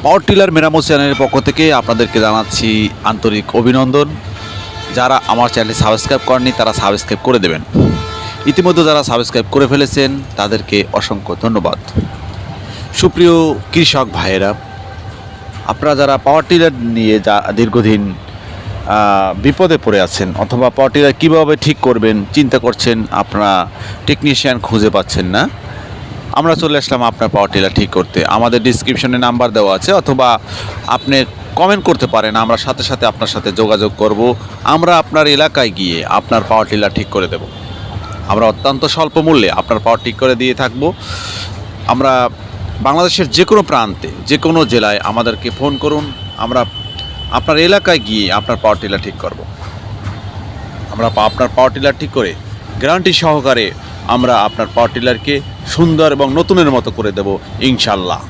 Power tiller মেরামত চ্যানেলের পক্ষ থেকে আপনাদেরকে জানাচ্ছি আন্তরিক অভিনন্দন। যারা আমার চ্যানেলটি সাবস্ক্রাইব করেননি তারা সাবস্ক্রাইব করে দেবেন। ইতিমধ্যে যারা সাবস্ক্রাইব করে ফেলেছেন তাদেরকে অসংখ্য ধন্যবাদ। সুপ্রিয় কৃষক ভাইয়েরা, আপনারা যারা পাওয়ার টিলার নিয়ে দীর্ঘদিন বিপদে পড়ে আছেন অথবা পাওয়ার টিলার কীভাবে ঠিক করবেন চিন্তা করছেন, আপনারা টেকনিশিয়ান খুঁজে পাচ্ছেন না, আমরা চলে আসলাম আপনার পাওয়ার টিলার ঠিক করতে। আমাদের ডিসক্রিপশনে নাম্বার দেওয়া আছে অথবা আপনি কমেন্ট করতে পারেন, আমরা সাথে সাথে আপনার সাথে যোগাযোগ করব। আমরা আপনার এলাকায় গিয়ে আপনার পাওয়ার টিলার ঠিক করে দেব। আমরা অত্যন্ত স্বল্প মূল্যে আপনার পাওয়ার ঠিক করে দিয়ে থাকব। আমরা বাংলাদেশের যে কোনো প্রান্তে যে কোনো জেলায় আমাদেরকে ফোন করুন, আমরা আপনার এলাকায় গিয়ে আপনার পাওয়ার টিলার ঠিক করব। আমরা আপনার পাওয়ার টিলার ঠিক করে গ্যারান্টি সহকারে আমরা আপনার পাওয়ার টিলারকে সুন্দর এবং নতুনের মতো করে দেব ইনশাল্লাহ।